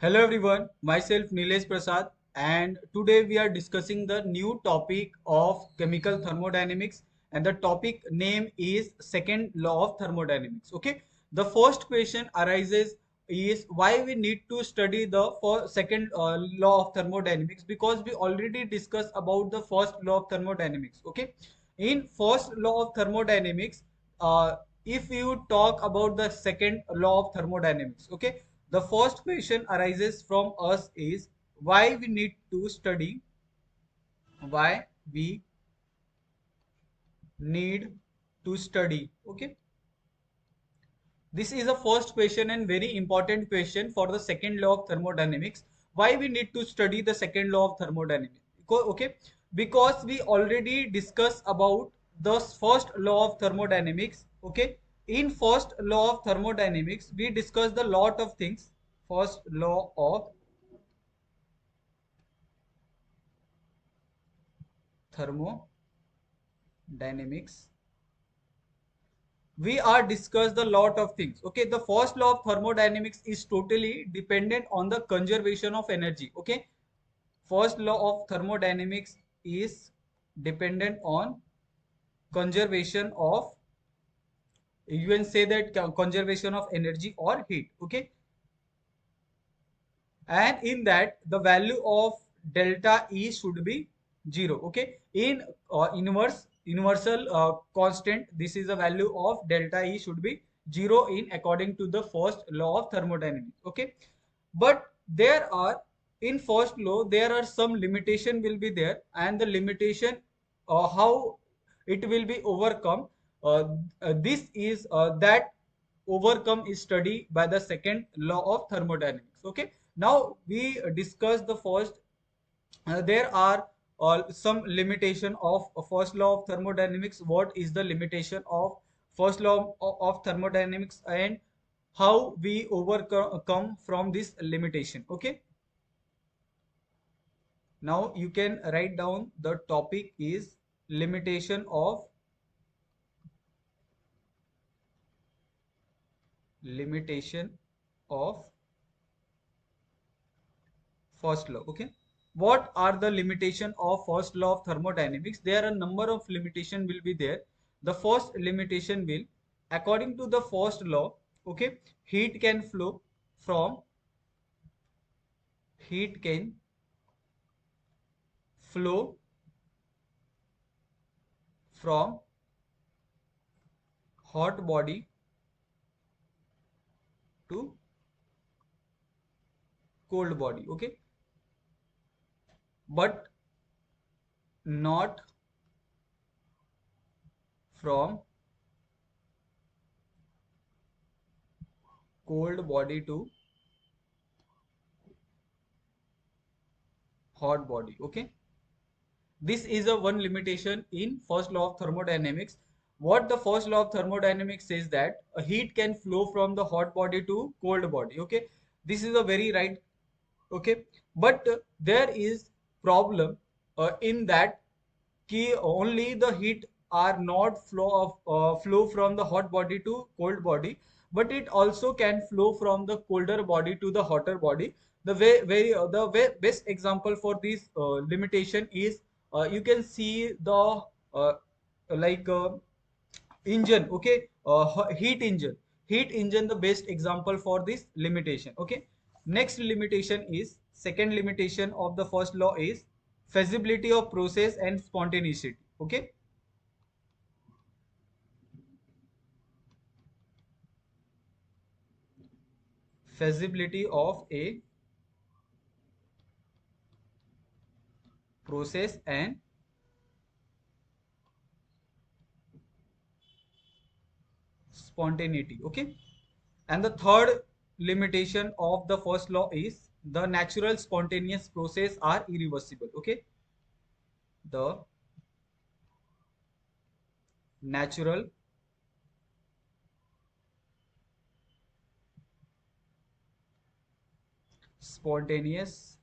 Hello everyone, myself Nilesh Prasad, and today we are discussing the new topic of chemical thermodynamics, and the topic name is second law of thermodynamics. Okay, the first question arises is why we need to study the second law of thermodynamics, because we already discussed about the first law of thermodynamics. Okay, in first law of thermodynamics, uh, if you talk about the second law of thermodynamics, okay, the first question arises from us is why we need to study, why we need to study. Okay, this is a first question and very important question for the second law of thermodynamics. Why we need to study the second law of thermodynamics? Okay, because we already discussed about the first law of thermodynamics. Okay, in first law of thermodynamics we discussed a lot of things. First law of thermodynamics, we are discussed a lot of things. Okay, the first law of thermodynamics is totally dependent on the conservation of energy. Okay, first law of thermodynamics is dependent on conservation of, you can say that, conservation of energy or heat. Okay, and in that the value of delta E should be 0. Okay, in universal constant, this is the value of delta E should be 0 in according to the first law of thermodynamics. Okay, but there are, in first law there are some limitation will be there, and the limitation, how it will be overcome, uh, this is that overcome is studied by the second law of thermodynamics. Okay, now we discuss the first. There are some limitation of first law of thermodynamics. What is the limitation of first law of thermodynamics, and how we overcome from this limitation? Okay, now you can write down the topic is limitation of first law. Okay, what are the limitation of first law of thermodynamics? There are a number of limitation will be there. The first limitation will, according to the first law, okay, heat can flow from heat can flow from hot body to cold body. Okay, but not from cold body to hot body. Okay, this is a one limitation in first law of thermodynamics. What the first law of thermodynamics says that a heat can flow from the hot body to cold body. Okay, this is a very right. Okay, but there is problem in that key, only the heat are not flow from the hot body to cold body, but it also can flow from the colder body to the hotter body. The best example for this limitation is, you can see the like engine. Okay, heat engine the best example for this limitation. Okay, next limitation is, second limitation of the first law is feasibility of process and spontaneity. Okay, feasibility of a process and spontaneity. Okay, and the third limitation of the first law is the natural spontaneous process are irreversible. Okay, the natural spontaneous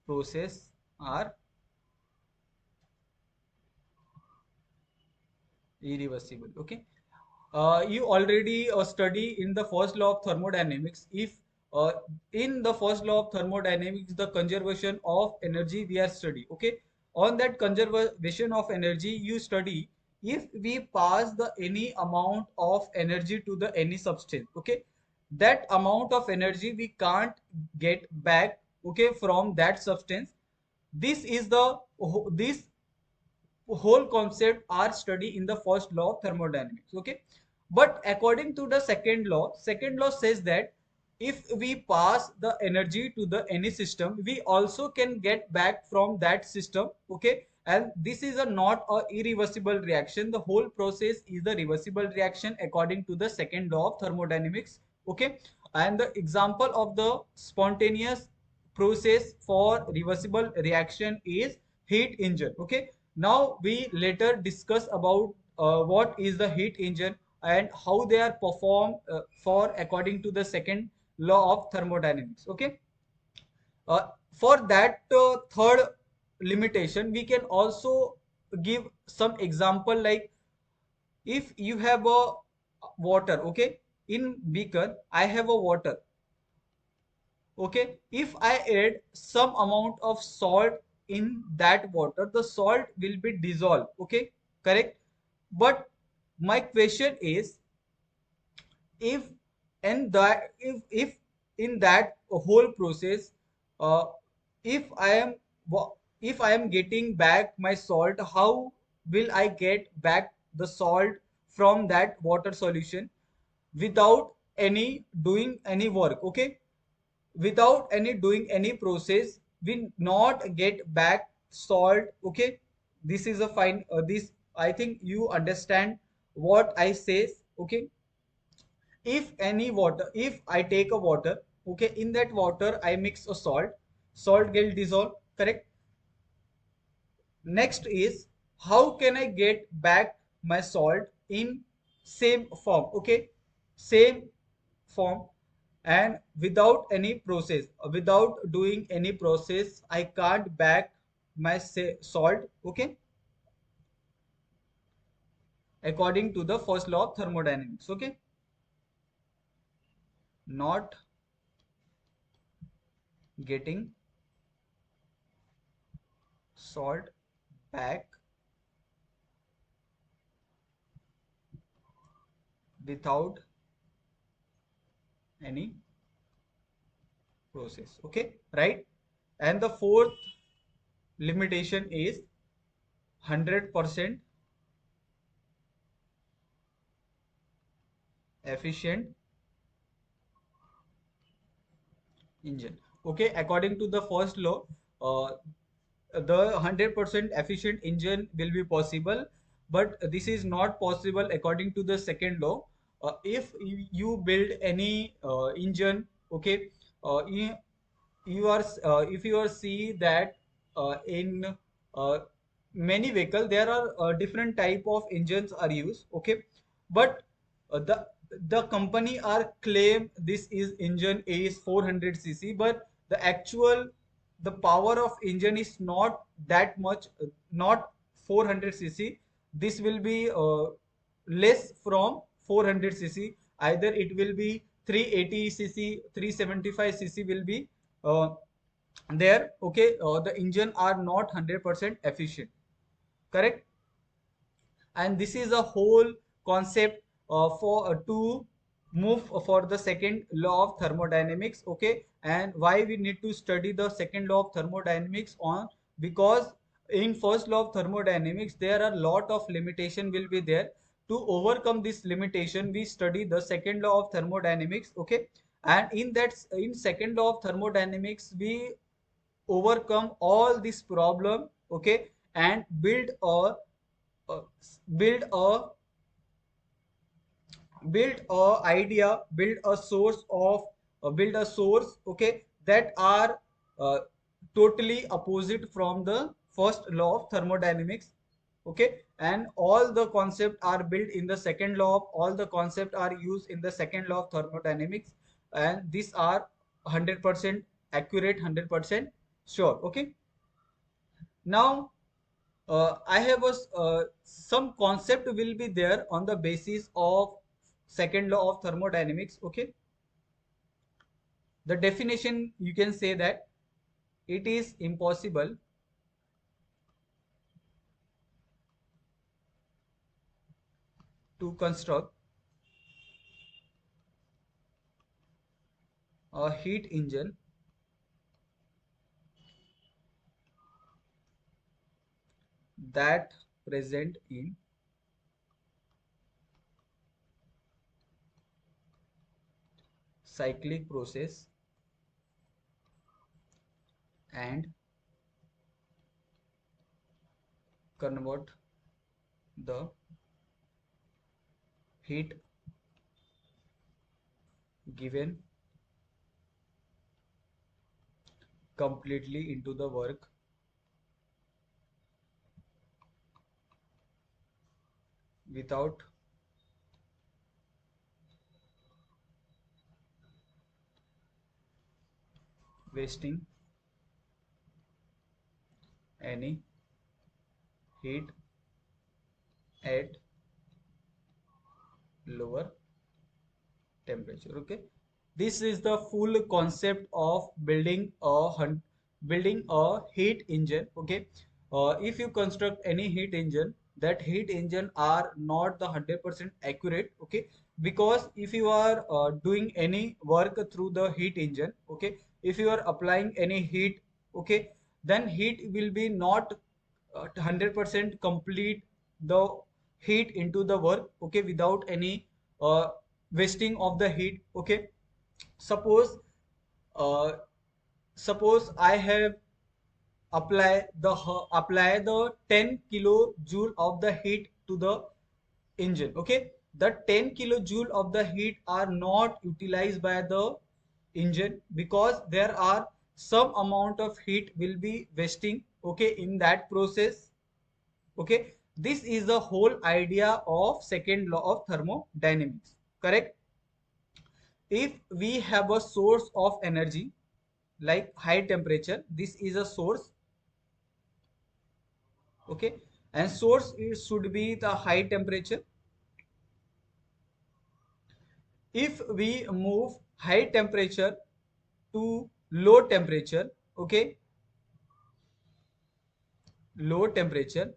process are irreversible. Okay, you already study in the first law of thermodynamics. If uh, in the first law of thermodynamics, the conservation of energy we are study. Okay, on that conservation of energy you study, if we pass the any amount of energy to the any substance, okay, that amount of energy we can't get back, okay, from that substance. This is the this whole concept are studied in the first law of thermodynamics. Okay, but according to the second law says that if we pass the energy to the any system, we also can get back from that system. Okay, and this is a not a irreversible reaction. The whole process is the reversible reaction according to the second law of thermodynamics. Okay, and the example of the spontaneous process for reversible reaction is heat engine. Okay, now we later discuss about what is the heat engine and how they are performed for according to the second law of thermodynamics. Okay, for that third limitation we can also give some example, like if you have a water, okay, in beaker I have a water. Okay, if I add some amount of salt in that water, the salt will be dissolved. Okay, correct. But my question is, if if in that whole process, uh, if I am if I am getting back my salt, how will I get back the salt from that water solution without any doing any work? Okay, without any doing any process we not get back salt. Okay, this is a fine this I think you understand what I say. Okay, if any water, if I take a water, okay, in that water I mix a salt, salt get dissolved, correct. Next is, how can I get back my salt in same form? Okay, same form, and without any process, without doing any process I can't back my salt. Okay, according to the first law of thermodynamics. Okay, not getting salt back without any process. Okay, right. And the fourth limitation is 100% efficient engine. Okay, according to the first law, uh, the 100% efficient engine will be possible, but this is not possible according to the second law. If you build any engine, okay, you, you are if you are see that in uh, many vehicle there are different type of engines are used. Okay, but the company are claim this is engine is 400 cc, but the actual the power of engine is not that much, not 400 cc. This will be less from 400 cc. Either it will be 380 cc, 375 cc will be uh, there. Okay, the engine are not 100% efficient, correct. And this is a whole concept for to move for the second law of thermodynamics. Okay, and why we need to study the second law of thermodynamics on, because in first law of thermodynamics there are lot of limitation will be there. To overcome this limitation we study the second law of thermodynamics. Okay, and in that, in second law of thermodynamics we overcome all this problem. Okay, and uh, build a build a idea, build a source of build a source, okay, that are uh, totally opposite from the first law of thermodynamics. Okay, and all the concepts are built in the second law of, all the concepts are used in the second law of thermodynamics, and these are 100% accurate, 100% sure. Okay, now I have a some concept will be there on the basis of second law of thermodynamics. Okay, the definition you can say that it is impossible to construct a heat engine that present in cyclic process and convert the heat given completely into the work without wasting any heat at lower temperature. Okay, this is the full concept of building a heat engine. Okay, if you construct any heat engine, that heat engine are not the 100% accurate. Okay, because if you are doing any work through the heat engine, okay, if you are applying any heat, okay, then heat will be not 100% complete the heat into the work, okay, without any uh, wasting of the heat. Okay, suppose uh, suppose I have apply the 10 kilojoule of the heat to the engine. Okay, the 10 kilojoule of the heat are not utilized by the engine because there are some amount of heat will be wasting, okay, in that process. Okay, this is the whole idea of second law of thermodynamics. Correct? If we have a source of energy like high temperature, this is a source. Okay, and source it should be the high temperature. If we move high temperature to low temperature, okay, low temperature,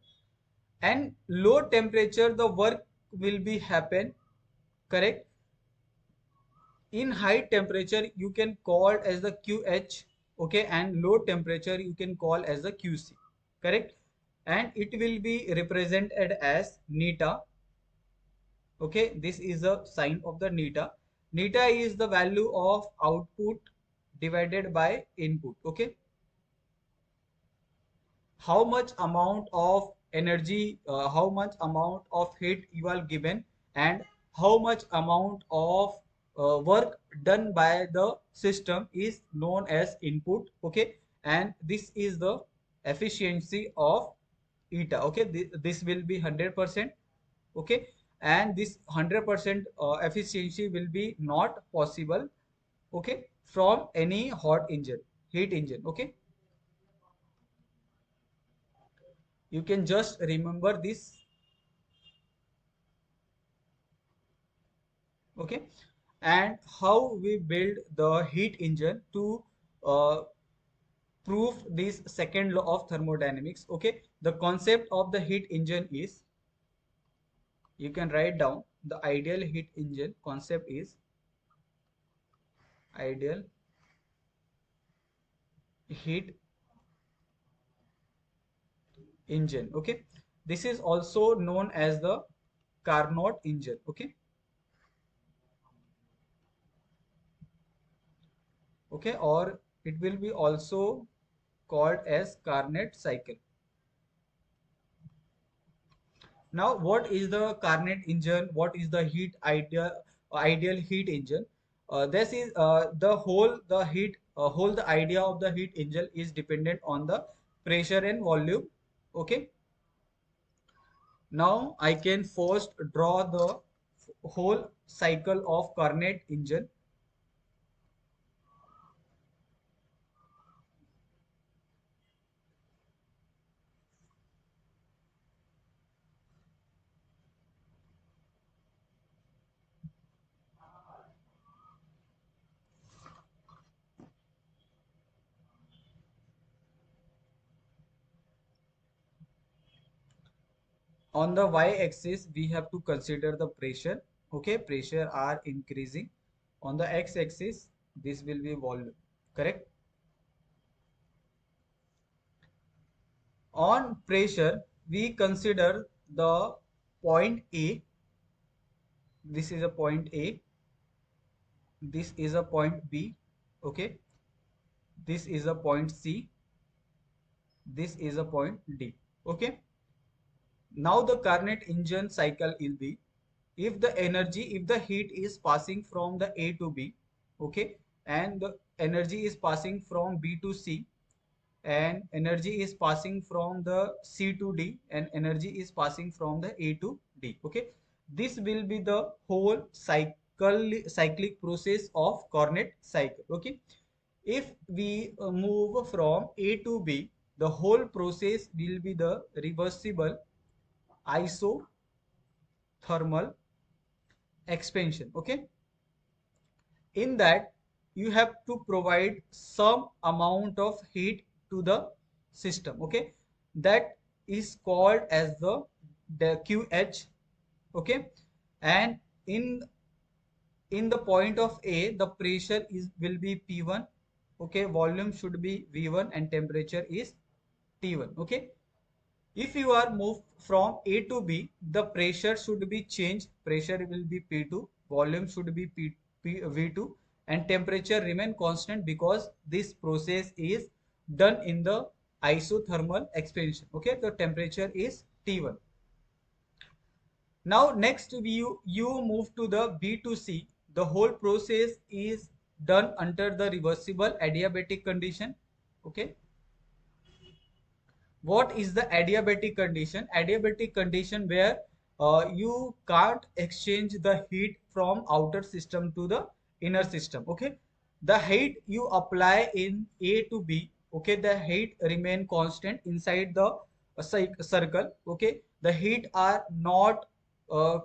and low temperature the work will be happen. Correct? In high temperature you can call as the QH, okay, and low temperature you can call as the QC. Correct? And it will be represented as neta. Okay, this is a sign of the neta. Neta is the value of output divided by input. Okay, how much amount of energy, how much amount of heat you are given, and how much amount of work done by the system is known as input. Okay, and this is the efficiency of eta. Okay, this will be 100%. Okay, and this 100% efficiency will be not possible, okay, from any hot engine, heat engine. Okay, you can just remember this. Okay, and how we build the heat engine to uh, prove this second law of thermodynamics. Okay, the concept of the heat engine is, you can write down, the ideal heat engine concept is ideal heat engine. Okay, this is also known as the Carnot engine. Okay, okay, or it will be also called as Carnot cycle. Now, what is the Carnot engine? What is the ideal heat engine? This is the idea of the heat engine is dependent on the pressure and volume. Okay. Now I can first draw the whole cycle of Carnot engine. On the y-axis we have to consider the pressure. Okay, pressure are increasing. On the x-axis this will be volume. Correct. On pressure we consider the point A. This is a point A. This is a point B. Okay, this is a point C. This is a point D. Okay, now the Carnot engine cycle will be, if the heat is passing from the A to B, okay, and the energy is passing from B to C, and energy is passing from the C to D, and energy is passing from the A to D. Okay, this will be the whole cyclic process of Carnot cycle. Okay, if we move from A to B, the whole process will be the reversible isothermal expansion. Okay, in that you have to provide some amount of heat to the system. Okay, that is called as the QH. Okay, and in the point of A, the pressure is will be P1. Okay, volume should be V1 and temperature is T1. Okay, if you are moved from A to B, the pressure should be changed. Pressure will be P2, volume should be V2, and temperature remain constant because this process is done in the isothermal expansion. Okay, the temperature is T1. Now next you move to the B to C. The whole process is done under the reversible adiabatic condition. Okay, what is the adiabatic condition? Adiabatic condition where you can't exchange the heat from outer system to the inner system. Okay, the heat you apply in A to B, okay, the heat remain constant inside the circle. Okay, the uh,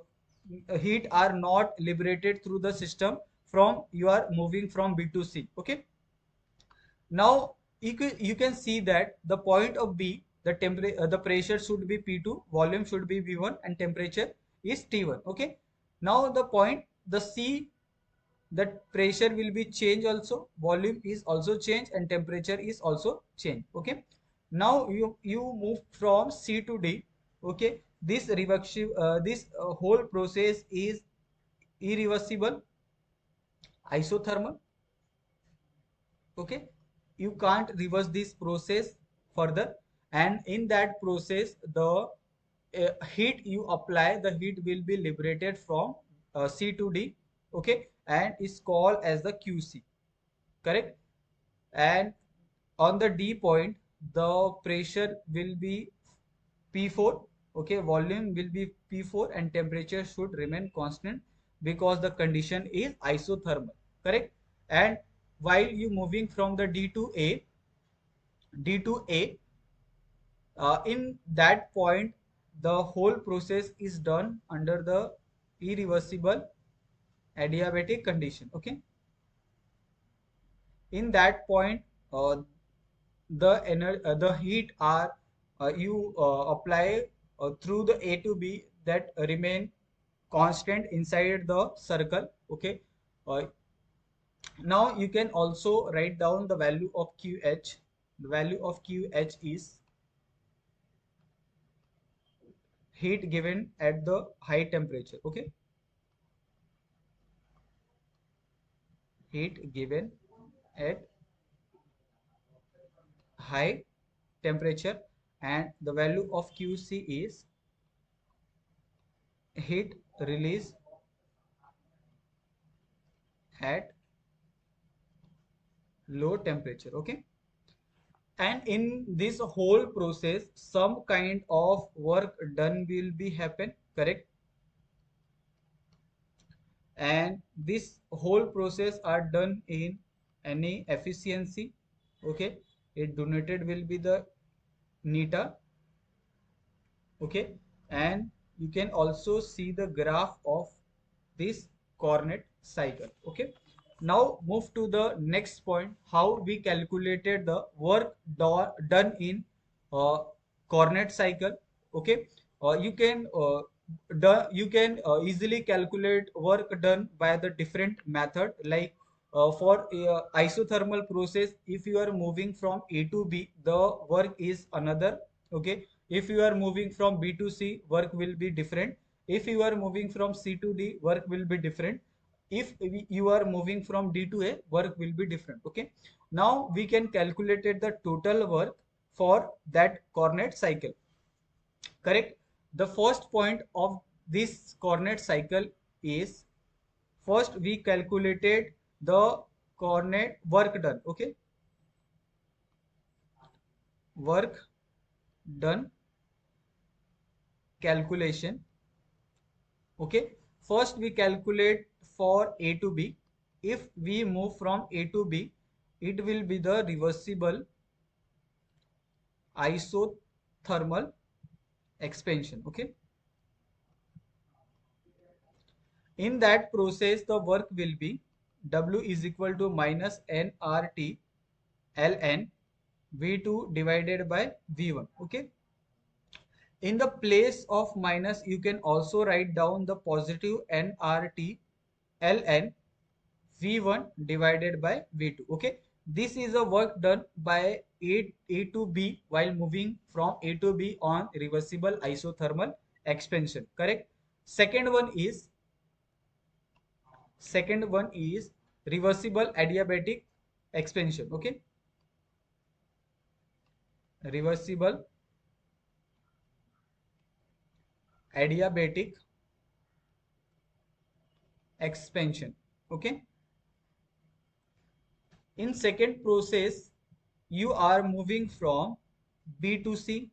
heat are not liberated through the system from you are moving from B to C. Okay, now you can see that the point of B, the temperature, the pressure should be P2, volume should be V1, and temperature is T1. Okay, now the point the C, that pressure will be changed also, volume is also changed, and temperature is also changed. Okay, now you move from C to D. Okay, this whole process is irreversible isothermal. Okay, you can't reverse this process further, and in that process the heat you apply, the heat will be liberated from C to D. Okay, and is called as the QC. Correct. And on the D point the pressure will be P4. Okay, volume will be P4 and temperature should remain constant because the condition is isothermal. Correct. And while you moving from the D to A, in that point the whole process is done under the irreversible adiabatic condition. Okay, in that point the heat are you apply through the A to B that remain constant inside the circle. Okay, uh, now you can also write down the value of QH. The value of QH is heat given at the high temperature. Okay, heat given at high temperature, and the value of QC is heat release at low temperature. Okay, and in this whole process some kind of work done will be happen. Correct. And this whole process are done in any efficiency. Okay, it denoted will be the neta. Okay, and you can also see the graph of this Carnot cycle. Okay, now move to the next point, how we calculated the work done in uh, Carnot cycle. Okay, you can easily calculate work done by the different method, like for isothermal process, if you are moving from A to B, the work is another. Okay, if you are moving from B to C, work will be different. If you are moving from C to D, work will be different. If you are moving from D to A, work will be different. Okay, now we can calculate the total work for that coordinate cycle. Correct. The first point of this coordinate cycle is, first we calculated the coordinate work done. Okay, work done calculation. Okay, first we calculate for A to B. If we move from A to B, it will be the reversible isothermal expansion. Okay, in that process the work will be W is equal to minus nRT ln V2 divided by V1. Okay, in the place of minus you can also write down the positive nRT ln V1 divided by V2. Okay, this is a work done by A to B while moving from A to B on reversible isothermal expansion. Correct. Second one is reversible adiabatic expansion. Okay, reversible adiabatic expansion. Okay, in second process you are moving from B to C.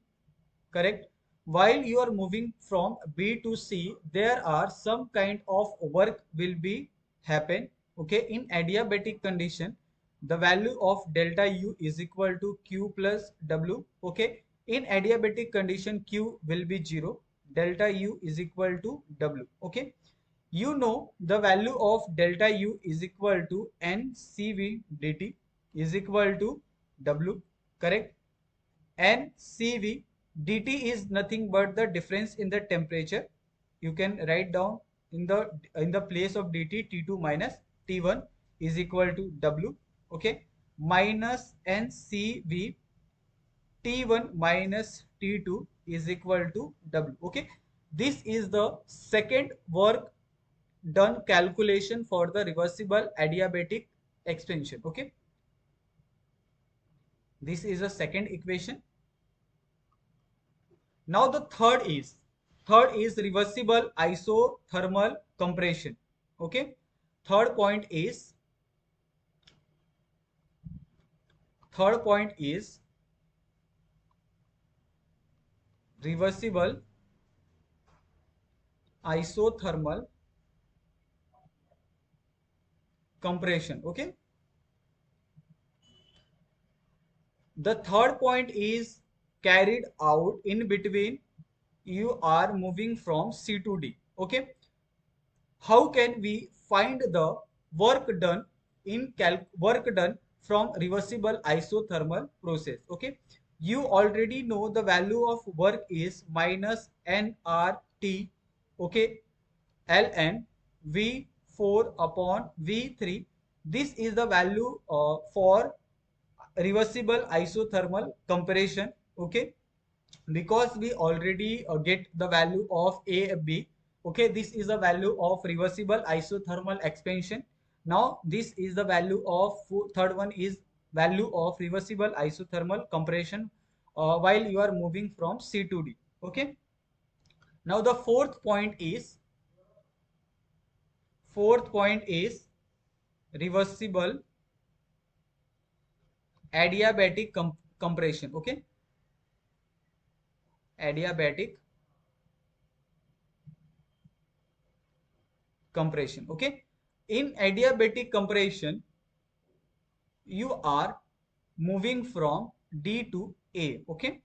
Correct. While you are moving from B to C, there are some kind of work will be happen. Okay, in adiabatic condition, the value of delta U is equal to Q plus W. Okay, in adiabatic condition, Q will be 0, delta U is equal to W. Okay, you know the value of delta U is equal to NCV dt is equal to W. Correct. NCV dt is nothing but the difference in the temperature. You can write down in the place of dt T2 minus T1 is equal to W. Okay, minus NCV T1 minus T2 is equal to W. Okay, this is the second work done calculation for the reversible adiabatic expansion. Okay, this is a second equation. Now the third is reversible isothermal compression. Okay, third point is third point is reversible isothermal compression. Okay, the third point is carried out in between you are moving from C to D. Okay, how can we find the work done work done from reversible isothermal process? Okay, you already know the value of work is minus nRT. Okay, ln V4 upon V3. This is the value for reversible isothermal compression. Okay, because we already get the value of AB. Okay, this is the value of reversible isothermal expansion. Now this is the value of third one is value of reversible isothermal compression while you are moving from C to D. Okay, now the fourth point is reversible adiabatic compression. Okay, adiabatic compression. Okay, in adiabatic compression you are moving from D to A. Okay,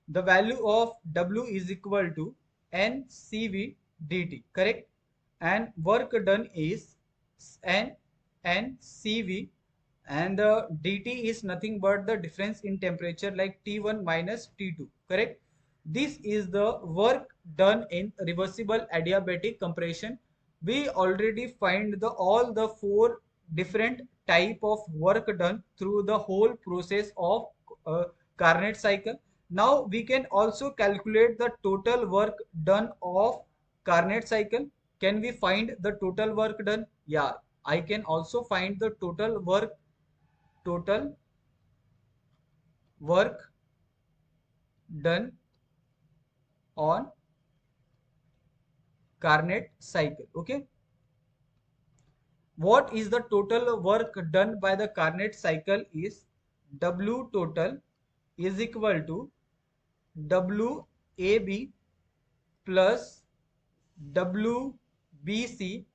the value of W is equal to NCV dt. Correct, and work done is NCV, and dt is nothing but the difference in temperature, like T1 minus T2. Correct, This is the work done in reversible adiabatic compression. We already find the all the four different type of work done through the whole process of Carnot cycle. Now we can also calculate the total work done of Carnot cycle. Can we find the total work done? Yeah, I can also find the total work done on Carnot cycle. Okay, what is the total work done by the Carnot cycle is W total is equal to WAB plus WBC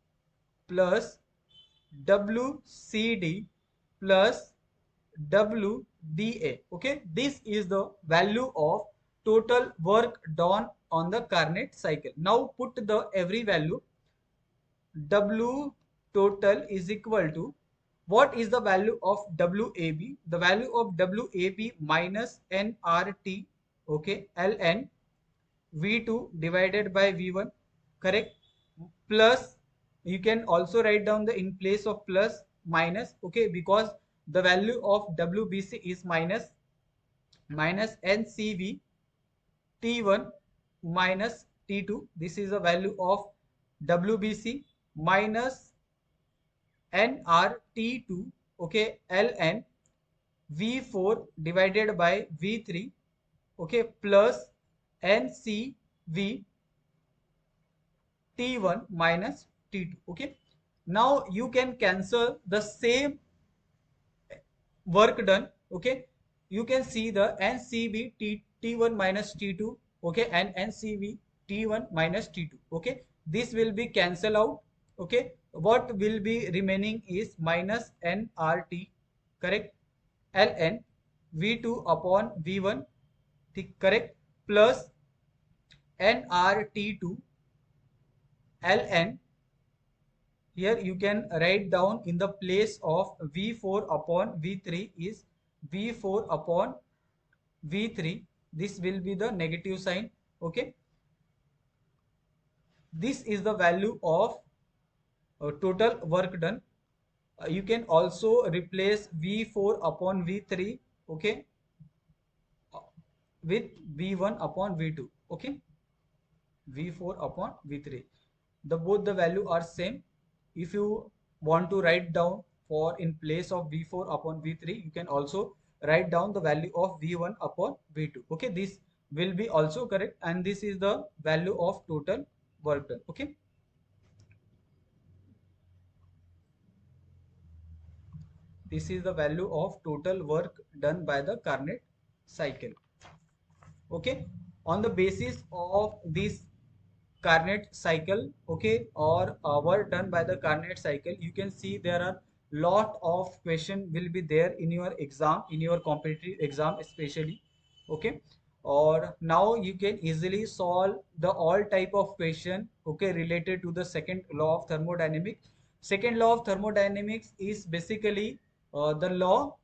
plus WCD plus WDA. Okay, this is the value of total work done on the Carnot cycle. Now put the every value. W total is equal to, what is the value of WAB? The value of WAB minus nRT, okay, ln V2 divided by V1, correct? Plus, you can also write down the in place of plus minus, okay, because the value of WBC is minus NCV T1 minus T2. This is the value of WBC minus nRT2, okay, ln V4 divided by V3, okay, plus NCV T1 minus T2, okay. Now you can cancel the same work done, okay. You can see the NCV T1 minus T2, okay, and NCV T1 minus T2, okay. This will be cancel out, okay. What will be remaining is minus nRT, correct, ln V2 upon V1, correct, plus nRT2 ln, here you can write down in the place of V4 upon V3 is V4 upon V3. This will be the negative sign, okay. This is the value of total work done. You can also replace V4 upon V3, okay, with V1 upon V2, okay. V4 upon V3, the both the value are same. If you want to write down for in place of V4 upon V3, you can also write down the value of V1 upon V2, okay. This will be also correct, and this is the value of total work done, okay. This is the value of total work done by the Carnot cycle, okay. On the basis of this Carnot cycle, okay, or work done by the Carnot cycle, you can see there are lot of question will be there in your exam, in your competitive exam especially, okay. Or now you can easily solve the all type of question, okay, related to the second law of thermodynamics. Second law of thermodynamics is basically the law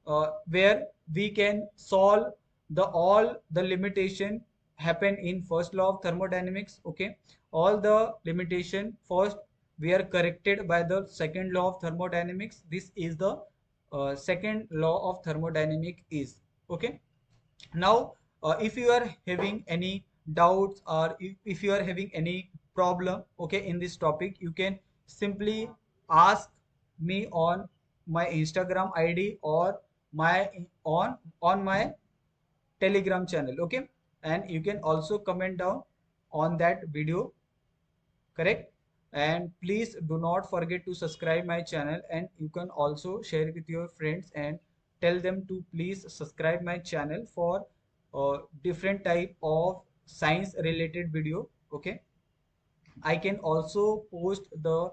where we can solve the all the limitation happen in first law of thermodynamics, okay. All the limitation first we are corrected by the second law of thermodynamics. This is the second law of thermodynamics is, okay. Now if you are having any doubts, or if you are having any problem, okay, in this topic, you can simply ask me on my Instagram ID or my on my Telegram channel, okay. And you can also comment down on that video, correct. And please do not forget to subscribe my channel, and you can also share with your friends and tell them to please subscribe my channel for different type of science related video, okay. I can also post the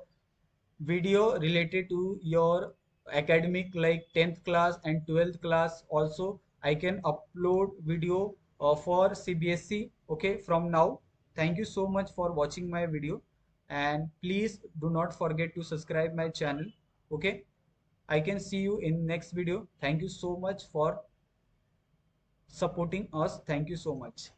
video related to your academic like 10th class and 12th class. Also I can upload video for CBSE, okay, from now. Thank you so much for watching my video, and please do not forget to subscribe my channel, okay. I can see you in next video. Thank you so much for supporting us. Thank you so much.